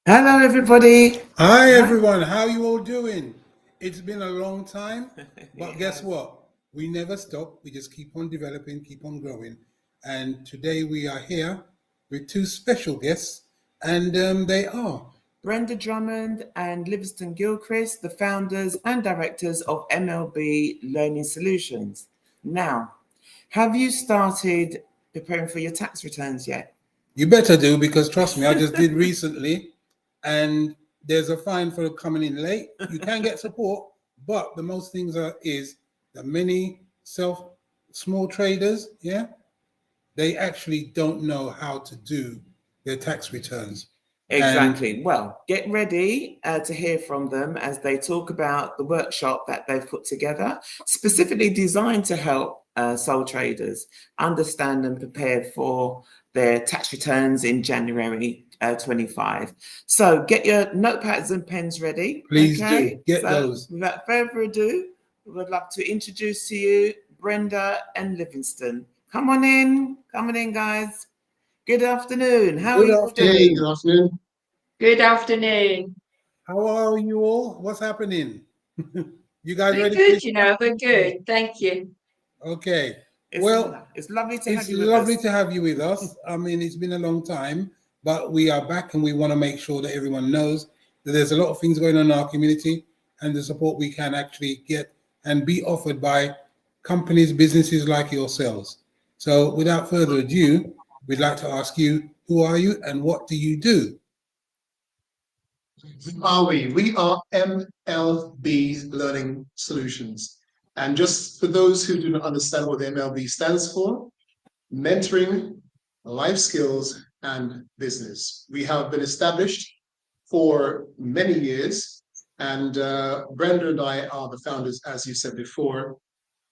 Hello, everybody. Hi everyone, how you all doing? It's been a long time, but guess what? We never stop. We just keep on developing, keep on growing. And today we are here with two special guests, and they are. Brenda Drummond and Livingston Gilchrist, the founders and directors of MLB Learning Solutions. Now, have you started preparing for your tax returns yet? You better do, because trust me, I just did recently, and there's a fine for coming in late. You can get support, but the most things is that many small traders, yeah, they actually don't know how to do their tax returns. And Exactly. Well, get ready to hear from them as they talk about the workshop that they've put together, specifically designed to help sole traders understand and prepare for their tax returns in January 25. So get your notepads and pens ready. please Okay. do get So those. without further ado, we would love to introduce to you Brenda and Livingston. Come on in, guys. Good afternoon. How are Good you afternoon. doing? Good afternoon. Good afternoon. How are you all? What's happening? You guys We're ready for this? good, we're good. Thank you. Okay. It's, Well, it's lovely to have it's you with lovely us. to have you with us. I mean, it's been a long time, but we are back and we want to make sure that everyone knows that there's a lot of things going on in our community and the support we can actually get and be offered by companies, businesses like yourselves. So without further ado, we'd like to ask you, who are you and what do you do? Who are we? We are MLB Learning Solutions. And just for those who do not understand what the MLB stands for, mentoring, life skills, and business. We have been established for many years, and Brenda and I are the founders, as you said before.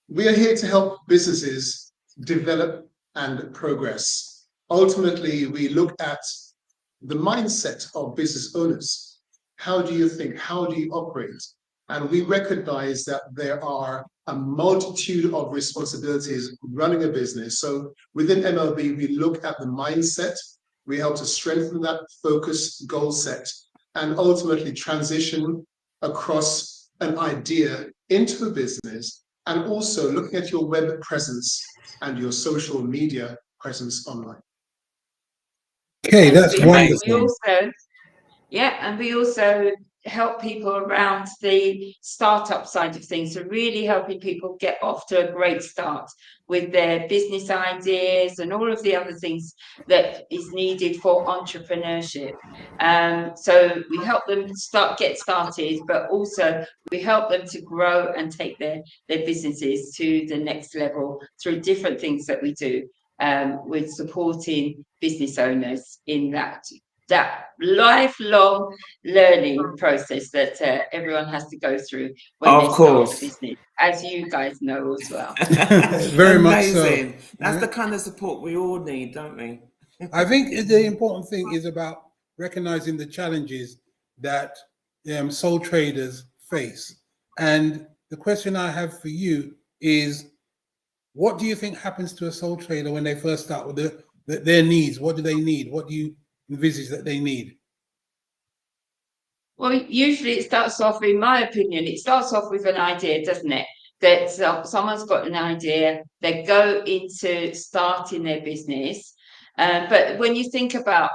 We are here to help businesses develop and progress. Ultimately, we look at the mindset of business owners. How do you think? How do you operate? And we recognize that there are a multitude of responsibilities running a business. So within MLB, we look at the mindset, we help to strengthen that focus, goal set, and ultimately transition across an idea into a business, and also looking at your web presence and your social media presence online. Okay, that's We wonderful. also help people around the startup side of things. So really helping people get off to a great start with their business ideas and all of the other things that is needed for entrepreneurship. So we help them get started, but also we help them to grow and take their businesses to the next level through different things that we do. With supporting business owners in that lifelong learning process that everyone has to go through when Of they start a course. business, as you guys know as well. Very much so. Amazing. That's Yeah. the kind of support we all need, don't we? I think the important thing is about recognizing the challenges that sole traders face. And the question I have for you is, what do you think happens to a sole trader when they first start with their needs? What do they need? What do you envisage that they need? Well, usually it starts off, in my opinion, it starts off with an idea, doesn't it? That someone's got an idea, they go into starting their business. But when you think about,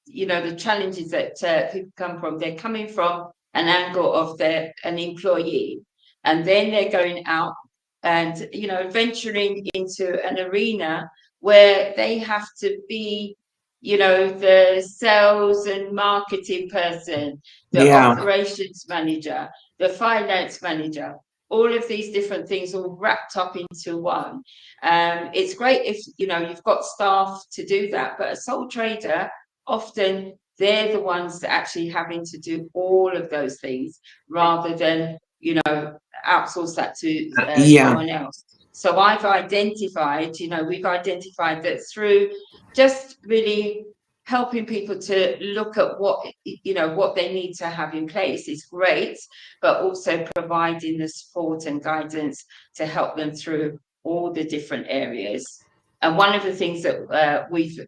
the challenges that people come from, they're coming from an angle of an employee, and then they're going out and, venturing into an arena where they have to be, the sales and marketing person, the Yeah. operations manager, the finance manager, all of these different things all wrapped up into one. It's great if you've got staff to do that, but a sole trader, often they're the ones that actually having to do all of those things rather than outsource that to Yeah. someone else. So we've identified that through just really helping people to look at what they need to have in place is great, but also providing the support and guidance to help them through all the different areas. And one of the things that we've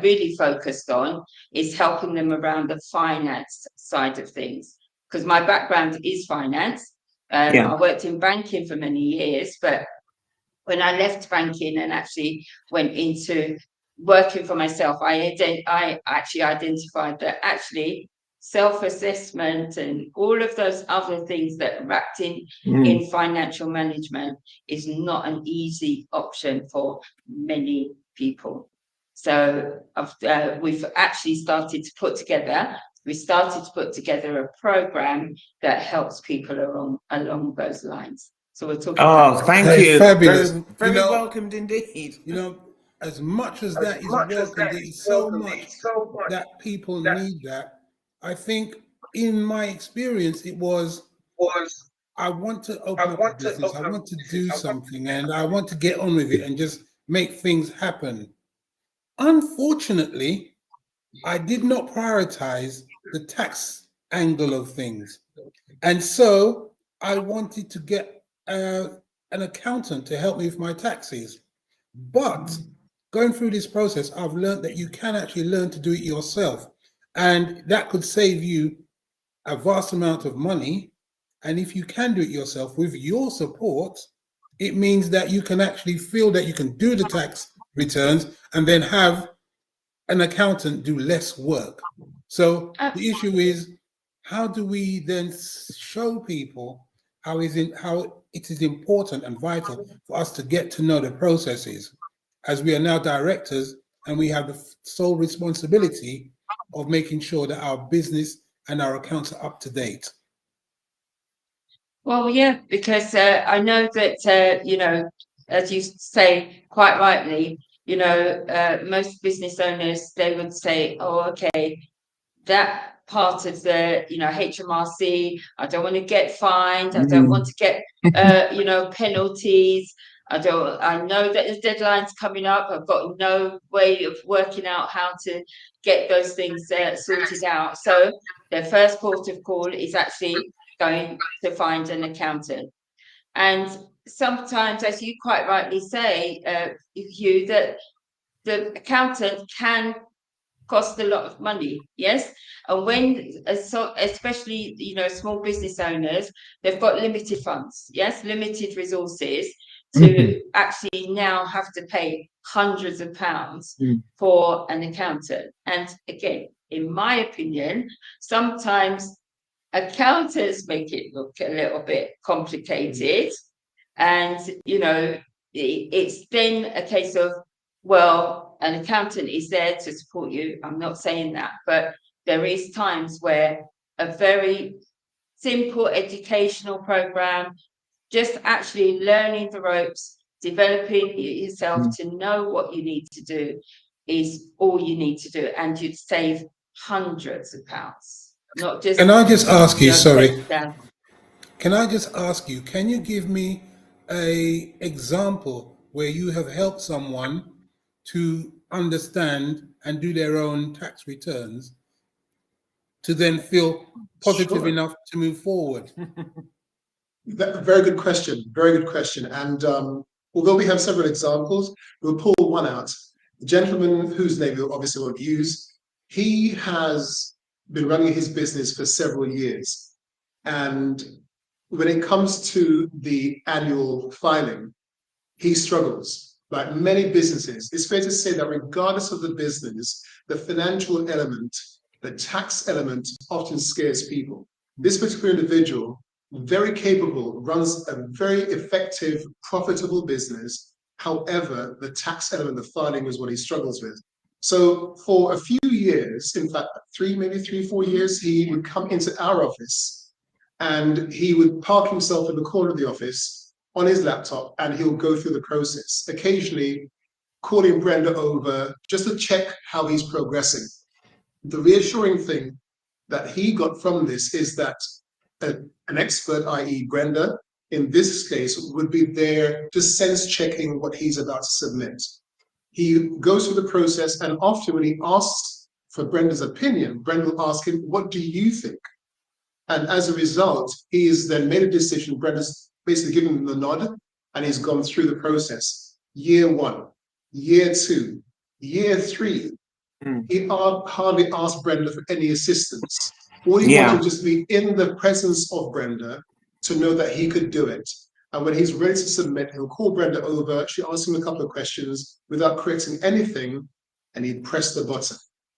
really focused on is helping them around the finance side of things. Because my background is finance. I worked in banking for many years, but when I left banking and actually went into working for myself, I actually identified that actually self-assessment and all of those other things that are wrapped in financial management is not an easy option for many people. So we've actually started to put together a program that helps people along those lines. So we're talking about thank you. Fabulous. Very welcomed indeed. As much as that is welcomed, there is so much that people need that. I think in my experience, it was, I want to open up a business, I want to do something, and I want to get on with it and just make things happen. Unfortunately, I did not prioritize the tax angle of things. And so I wanted to get an accountant to help me with my taxes. But going through this process, I've learned that you can actually learn to do it yourself. And that could save you a vast amount of money. And if you can do it yourself with your support, it means that you can actually feel that you can do the tax returns and then have an accountant do less work. So the issue is, how do we then show people how it is important and vital for us to get to know the processes, as we are now directors and we have the sole responsibility of making sure that our business and our accounts are up to date? Well, yeah, because I know that, as you say quite rightly, most business owners, they would say, oh, okay, that part of the, HMRC, I don't want to get fined, I don't want to get, penalties. I know that there's deadlines coming up. I've got no way of working out how to get those things sorted out. So their first port of call is actually going to find an accountant. And sometimes, as you quite rightly say, Hugh, that the accountant can cost a lot of money, yes. And when, especially, small business owners, they've got limited funds, yes, limited resources to actually now have to pay hundreds of pounds for an accountant. And again, in my opinion, sometimes accountants make it look a little bit complicated. And, it's then a case of, well, an accountant is there to support you. I'm not saying that, but there is times where a very simple educational program, just actually learning the ropes, developing yourself to know what you need to do is all you need to do. And you'd save hundreds of pounds, not just... Can I just ask you, sorry, can I just ask you, can you give me an example where you have helped someone to understand and do their own tax returns to then feel positive enough to move forward? Very good question. Very good question. And although we have several examples, we'll pull one out. The gentleman whose name we obviously won't use, he has been running his business for several years. And when it comes to the annual filing, he struggles. Like many businesses, it's fair to say that regardless of the business, the financial element, the tax element often scares people. This particular individual, very capable, runs a very effective, profitable business. However, the tax element, the filing, is what he struggles with. So for a few years, in fact, maybe 3-4 years, he would come into our office and he would park himself in the corner of the office on his laptop and he'll go through the process, occasionally calling Brenda over just to check how he's progressing. The reassuring thing that he got from this is that an expert, i.e. Brenda, in this case, would be there just sense checking what he's about to submit. He goes through the process, and often when he asks for Brenda's opinion, Brenda will ask him, what do you think? And as a result, he has then made a decision. Brenda's basically given him the nod, and he's gone through the process. Year one, year 2, year 3, he hardly asked Brenda for any assistance. All he wanted to just be in the presence of Brenda to know that he could do it. And when he's ready to submit, he'll call Brenda over. She asks him a couple of questions without correcting anything, and he'd press the button.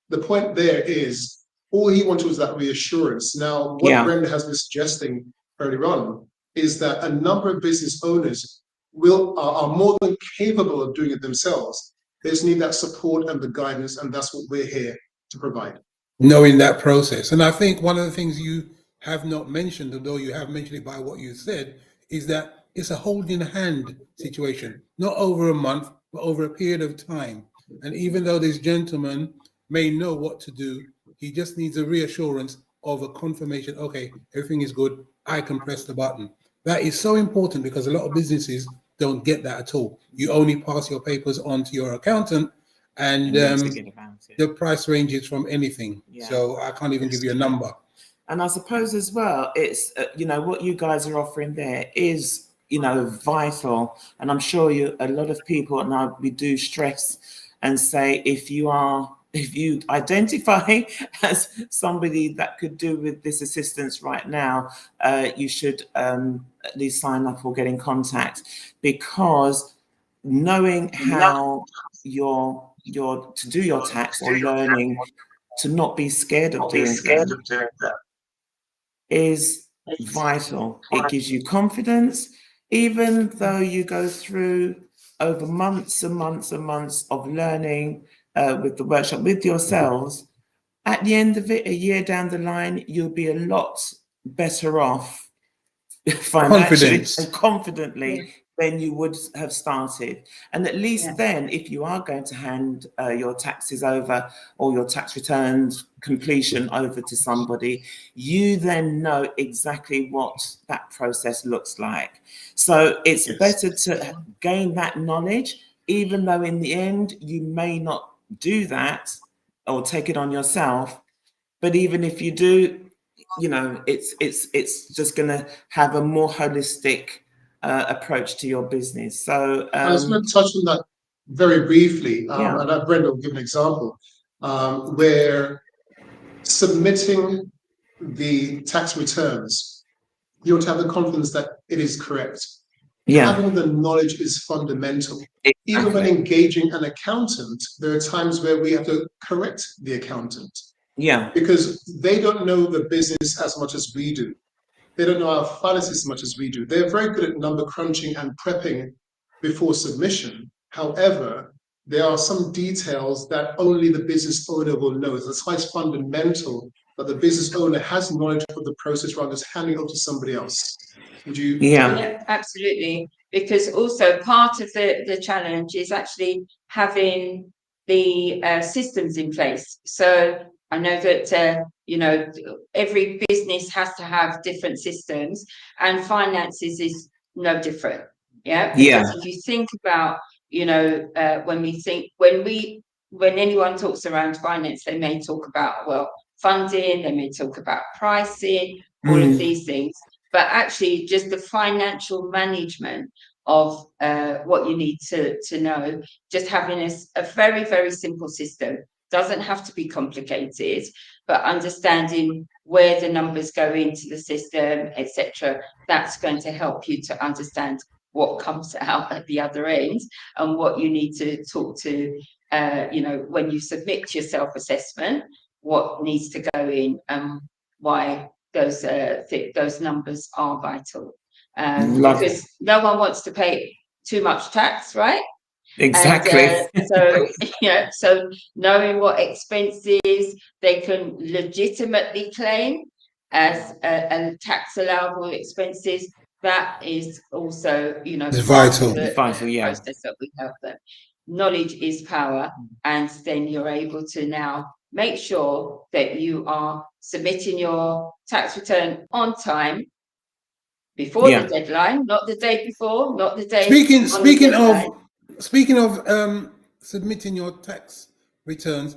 The point there is, all he wanted was that reassurance. Now, what Brenda has been suggesting earlier on is that a number of business owners are more than capable of doing it themselves. They just need that support and the guidance, and that's what we're here to provide. Knowing that process. And I think one of the things you have not mentioned, although you have mentioned it by what you said, is that it's a holding hand situation, not over a month, but over a period of time. And even though this gentleman may know what to do, he just needs a reassurance of a confirmation, okay, everything is good, I can press the button. That is so important because a lot of businesses don't get that at all. You only pass your papers on to your accountant, and the price ranges from anything. So I can't even give you a number. And I suppose as well, it's, you know, what you guys are offering there is, you know, vital. And I'm sure a lot of people, and we do stress and say, if you identify as somebody that could do with this assistance right now, you should at least sign up or get in contact, because knowing how to do your tax, or learning to not be scared of doing that, is vital. It gives you confidence, even though you go through over months and months and months of learning with the workshop with yourselves. At the end of it, a year down the line, you'll be a lot better off financially and confidently than you would have started. And at least then, if you are going to hand your taxes over, or your tax returns completion over to somebody, you then know exactly what that process looks like. So it's better to gain that knowledge, even though in the end you may not do that or take it on yourself. But even if you do, you know, it's just going to have a more holistic approach to your business. So I was going to touch on that very briefly, and Brenda will give an example where submitting the tax returns, you want to have the confidence that it is correct. Having the knowledge is fundamental. Even when engaging an accountant, there are times where we have to correct the accountant. Because they don't know the business as much as we do. They don't know our finances as much as we do. They're very good at number crunching and prepping before submission. However, there are some details that only the business owner will know. That's why it's fundamental that the business owner has knowledge of the process rather than just handing it over to somebody else. Would you? Yeah, absolutely. Because also part of the challenge is actually having the systems in place. So I know that, you know, every business has to have different systems, and finances is no different. Because if you think about, you know, when anyone talks around finance, they may talk about, well, funding, they may talk about pricing, all of these things, but actually just the financial management of what you need to know, just having a very, very simple system. Doesn't have to be complicated, but understanding where the numbers go into the system, etc., that's going to help you to understand what comes out at the other end, and what you need to talk to, you know, when you submit your self-assessment, what needs to go in, and why those numbers are vital. Because no one wants to pay too much tax, right? Exactly. And, so so knowing what expenses they can legitimately claim as tax allowable expenses, that is also, you know, it's vital. The process that we have. That knowledge is power, and then you're able to now make sure that you are submitting your tax return on time, before the deadline, not the day before, not the day. Speaking of submitting your tax returns,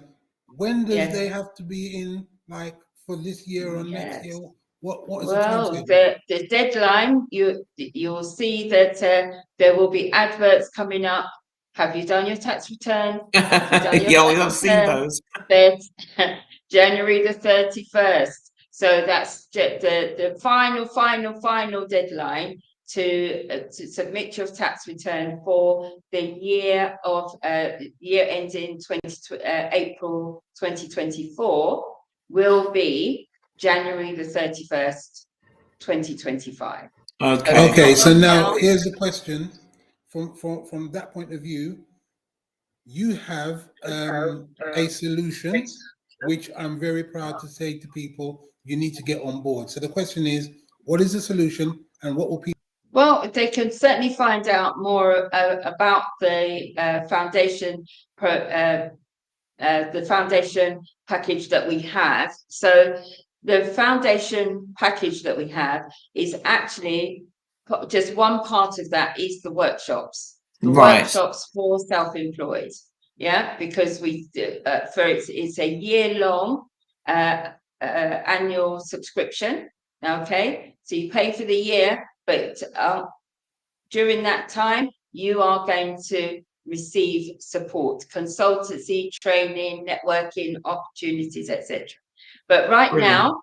when does they have to be in, like, for this year or next year? What is the time? The deadline, you'll see that there will be adverts coming up Have you done your tax return? Have you done your Yeah, tax I've seen return? those. January the 31st. So that's the final deadline to submit your tax return for the year of year ending April 2024 will be January the 31st, 2025. Okay. Okay, so now here's the question. From that point of view, you have a solution, which I'm very proud to say to people, you need to get on board. So the question is, what is the solution and what will people? Well, they can certainly find out more about the foundation package that we have. So the foundation package that we have is actually just one part of that is the workshops. The workshops for self-employed, yeah, because we it's a year-long annual subscription. Okay, so you pay for the year, but during that time you are going to receive support, consultancy, training, networking opportunities, etc. But right now,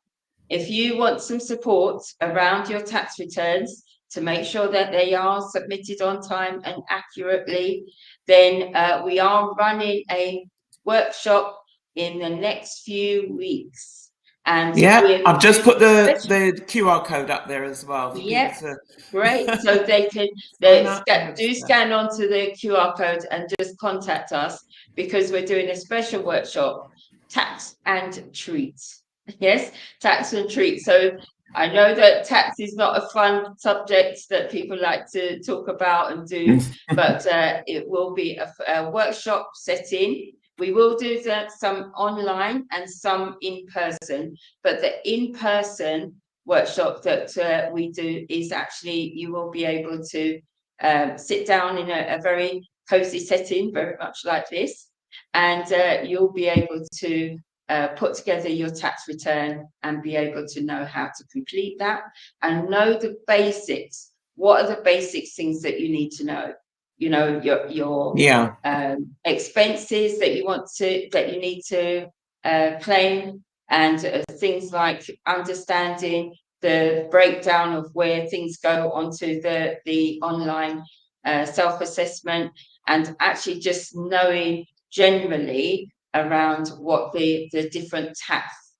if you want some support around your tax returns to make sure that they are submitted on time and accurately, then we are running a workshop in the next few weeks. And yeah, I've just put the QR code up there as well. Yeah, great. So they can scan onto the QR code and just contact us, because we're doing a special workshop, tax and treats. Yes, tax and treats. So I know that tax is not a fun subject that people like to talk about and do, but it will be a workshop setting. We will do some online and some in person, but the in-person workshop that we do is actually, you will be able to sit down in a very cozy setting, very much like this, and you'll be able to put together your tax return and be able to know how to complete that and know the basics. What are the basic things that you need to know? You know, your expenses that you need to claim, and things like understanding the breakdown of where things go onto the online self-assessment, and actually just knowing generally around what the different tax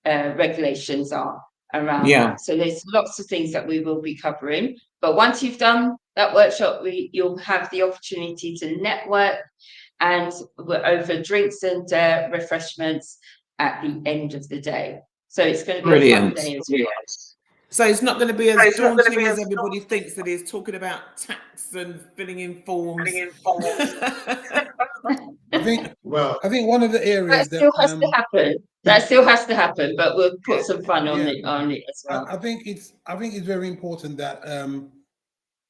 regulations are around that. So there's lots of things that we will be covering, but once you've done that workshop, you'll have the opportunity to network, and we're over drinks and refreshments at the end of the day. So it's going to be a fun day as well. So it's not going to be as daunting as everybody thinks it is, talking about tax and filling in forms. I think one of the areas that still has to happen. That still has to happen, but we'll put some fun on it as well. I think it's very important that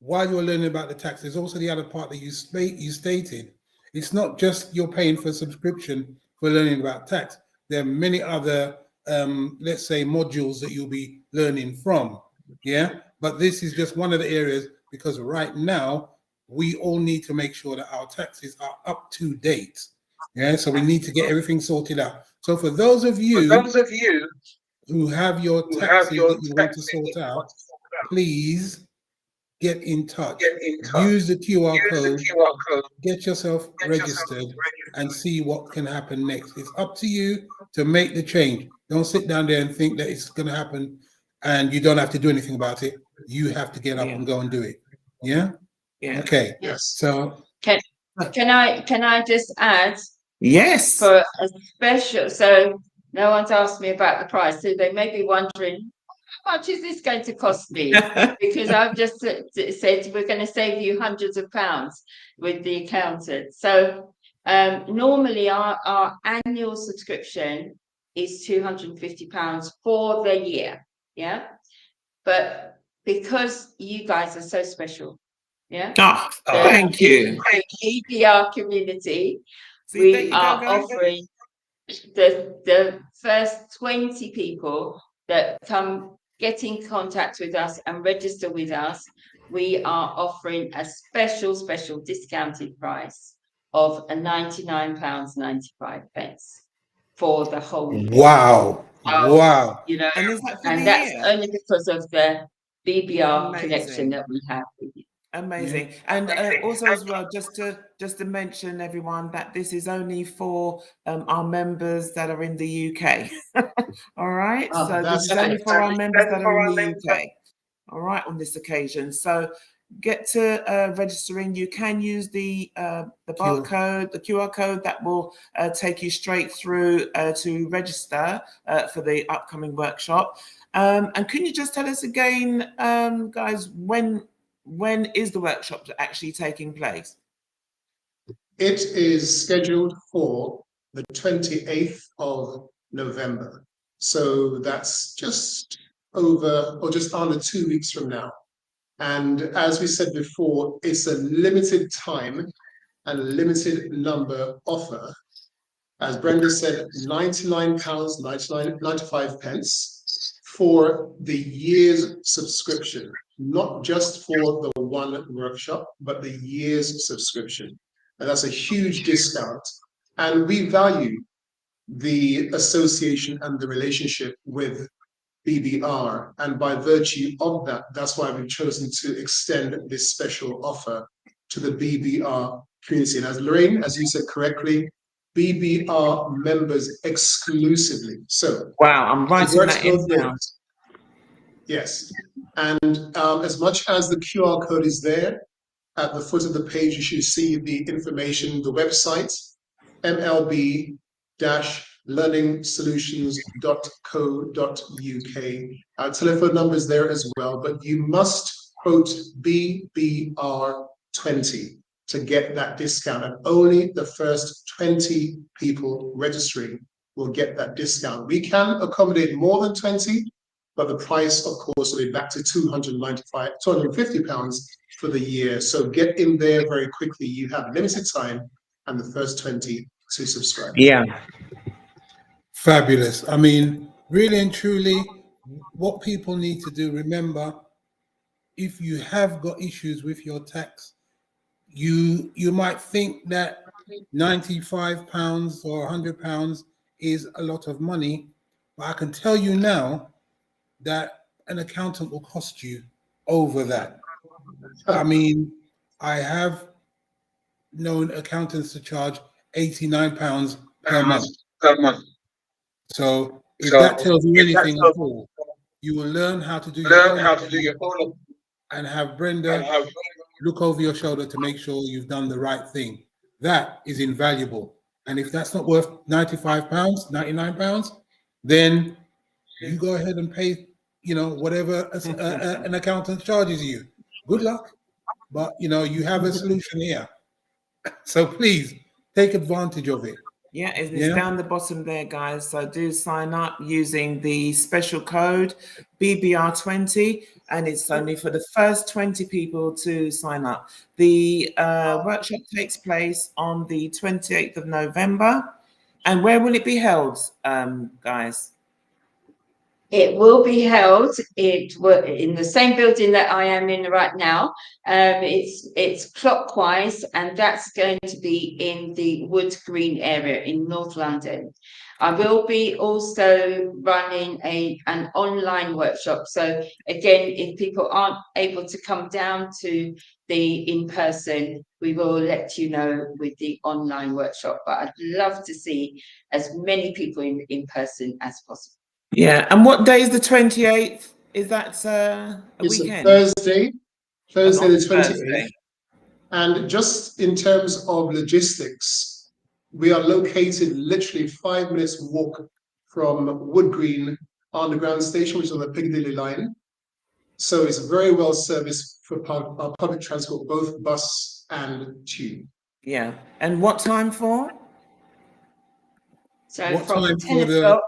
while you're learning about the tax, there's also the other part that you stated. It's not just you're paying for a subscription for learning about tax. There are many other let's say modules that you'll be learning from, but this is just one of the areas, because right now we all need to make sure that our taxes are up to date, so we need to get everything sorted out. So for those of you who have your taxes that you want to sort out, please get in touch. Use the QR code, get yourself registered, and see what can happen next. It's up to you to make the change. Don't sit down there and think that it's going to happen and you don't have to do anything about it. You have to get up and go and do it. Okay. Yes. So can I just add? Yes. For a special, so no one's asked me about the price, so they may be wondering, how much is this going to cost me? Because I've just said we're going to save you hundreds of pounds with the accountant. So normally our annual subscription is £250 for the year, but because you guys are so special, thank you, EPR community, we are offering the first 20 people that get in contact with us and register with us we are offering a special discounted price of £99.95 for the whole year. Wow. So, Wow. you know, And is that for and the that's year? only because of the BBR connection Amazing. that we have with you. Amazing. And also as well, just to mention everyone that this is only for our members that are in the UK. All right. So this That's is only right. for our members that are in the UK. All right, on this occasion. So get to registering. You can use the barcode, the QR code that will take you straight through to register for the upcoming workshop. And can you just tell us again, guys, when is the workshop actually taking place? It is scheduled for the 28th of November. So that's just over or just under 2 weeks from now. And as we said before, it's a limited time and limited number offer. As Brenda said, £99.95 for the year's subscription, not just for the one workshop, but the year's subscription. And that's a huge discount. And we value the association and the relationship with BBR. And by virtue of that, that's why we've chosen to extend this special offer to the BBR community. And as Lorraine, as you said correctly, BBR members exclusively. So Wow, I'm writing works that in both now. ways. Yes. And as much as the QR code is there, at the foot of the page, you should see the information, the website, mlb-learningsolutions.co.uk. Our telephone number is there as well, but you must quote BBR20 to get that discount. And only the first 20 people registering will get that discount. We can accommodate more than 20, but the price, of course, will be back to £250 for the year. So get in there very quickly. You have limited time and the first 20 to subscribe. Yeah. Fabulous. I mean, really and truly, what people need to do, remember, if you have got issues with your tax, you might think that £95 or £100 is a lot of money, but I can tell you now that an accountant will cost you over that. I mean, I have known accountants to charge £89 per month. So if that tells you anything at all, you will learn how to do your own and have Brenda look over your shoulder to make sure you've done the right thing. That is invaluable. And if that's not worth £95, £99, then you go ahead and pay, whatever an accountant charges you. Good luck. But, you have a solution here. So please take advantage of it. Yeah, it's down the bottom there, guys. So do sign up using the special code BBR20, and it's only for the first 20 people to sign up. The workshop takes place on the 28th of November. And where will it be held, guys? It will be held in the same building that I am in right now. It's clockwise, and that's going to be in the Wood Green area in North London. I will be also running an online workshop. So again, if people aren't able to come down to the in-person, we will let you know with the online workshop. But I'd love to see as many people in person as possible. Yeah, and what day is the 28th? Is that a weekend? It's a Thursday the 28th. Thursday. And just in terms of logistics, we are located literally 5 minutes walk from Wood Green Underground Station, which is on the Piccadilly line. So it's very well serviced for public transport, both bus and tube. Yeah, and what time for? So what from time 10 for o'clock.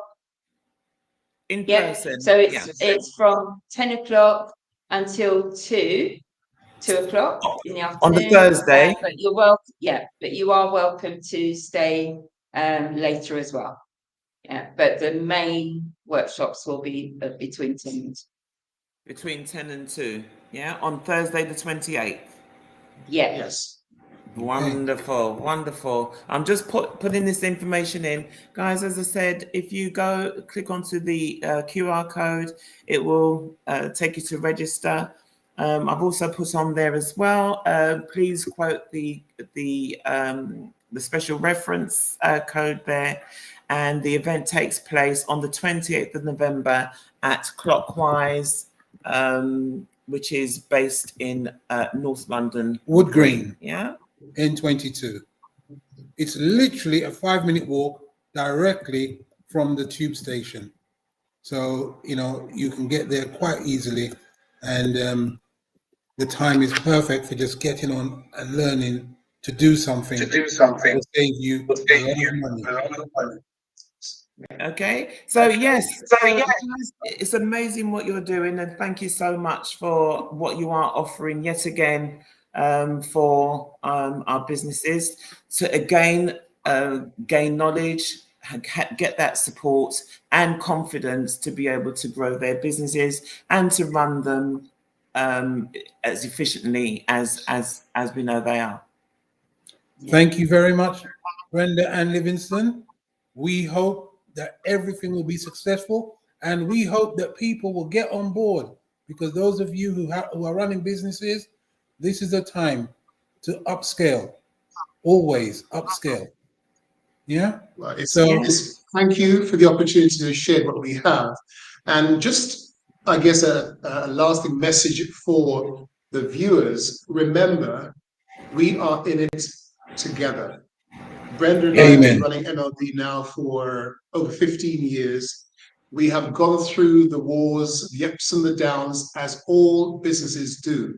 In person. So it's from 10 o'clock until 2 o'clock in the afternoon. On the Thursday. But you're welcome. Yeah, but you are welcome to stay later as well. Yeah, but the main workshops will be between 10 and 2. Between 10 and 2, yeah, on Thursday the 28th. Yeah. Yes. Wonderful, wonderful. I'm just putting this information in. Guys, as I said, if you go click onto the QR code, it will take you to register. I've also put on there as well. Please quote the special reference code there. And the event takes place on the 28th of November at Clockwise, which is based in North London. Wood Green. Yeah. N22. It's literally a 5-minute walk directly from the tube station. So, you know, you can get there quite easily. And the time is perfect for just getting on and learning to do something. That will save you a lot of money. Okay, so yes, it's amazing what you're doing, and thank you so much for what you are offering yet again for our businesses to again gain knowledge, get that support and confidence to be able to grow their businesses and to run them as efficiently as we know they are. Thank you very much, Brenda and Livingston. We hope that everything will be successful, and we hope that people will get on board, because those of you who are running businesses, this is the time to upscale. Always upscale. Yeah. Well, thank you for the opportunity to share what we have, and just I guess a lasting message for the viewers. Remember, we are in it together. Brenda and I have been running MLB now for over 15 years. We have gone through the wars, the ups and the downs, as all businesses do.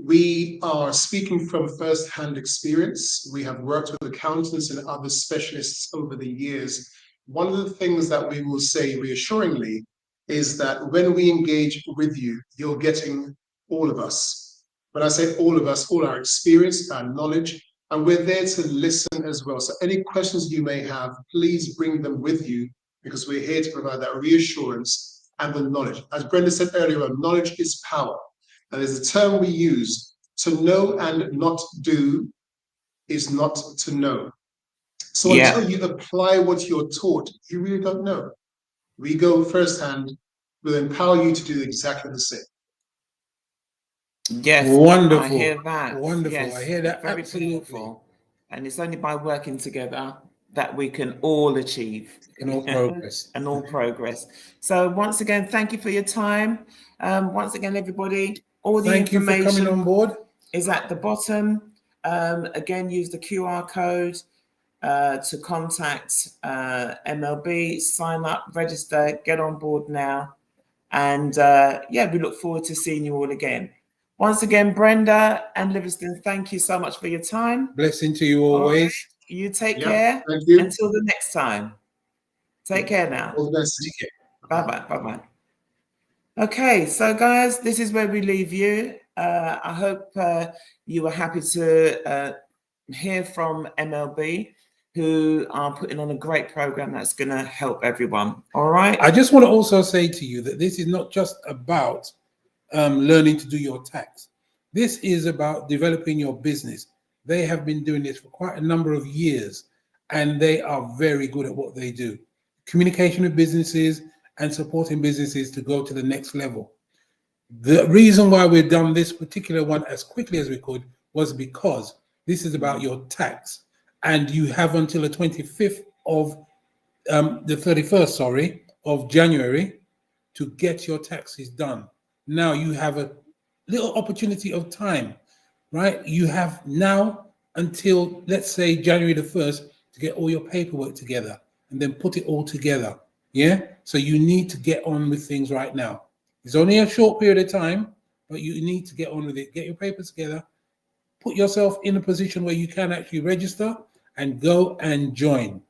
We are speaking from first-hand experience. We have worked with accountants and other specialists over the years. One of the things that we will say reassuringly is that when we engage with you, you're getting all of us. When I say all of us, all our experience, our knowledge, and we're there to listen as well. So any questions you may have, please bring them with you, because we're here to provide that reassurance and the knowledge. As Brenda said earlier, knowledge is power. And there's a term we use: to know and not do is not to know. So until you apply what you're taught, you really don't know. We go firsthand, we'll empower you to do exactly the same. Yes, wonderful. I hear that. Wonderful. Yes, I hear that. very Absolutely. powerful. And it's only by working together that we can all achieve and all progress. and all progress. So once again, thank you for your time. Once again, everybody, all the Thank you for information coming on board. is at the bottom. Again, use the QR code to contact MLB, sign up, register, get on board now. And yeah, we look forward to seeing you all again. Once again, Brenda and Livingston, thank you so much for your time. Blessing to you always. Right. You take Yeah, care. thank you. Until the next time. Take care now. All the best. Bye-bye. Bye-bye. Okay, so guys, this is where we leave you. I hope you were happy to hear from MLB, who are putting on a great program that's going to help everyone. All right. I just want to also say to you that this is not just about learning to do your tax. This is about developing your business. They have been doing this for quite a number of years, and they are very good at what they do. Communication with businesses and supporting businesses to go to the next level. The reason why we've done this particular one as quickly as we could was because this is about your tax, and you have until the 25th of the 31st, sorry, of January to get your taxes done. Now you have a little opportunity of time, right? You have now until, let's say, January the 1st to get all your paperwork together and then put it all together. Yeah. So you need to get on with things right now. It's only a short period of time, but you need to get on with it. Get your papers together, put yourself in a position where you can actually register and go and join.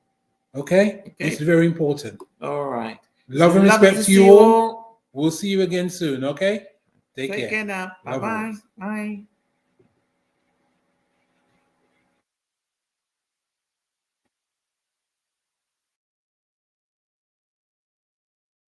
Okay? It's very important. All right. Love and respect to you all. We'll see you again soon. Okay? Take care Take care now. Bye-bye. Bye.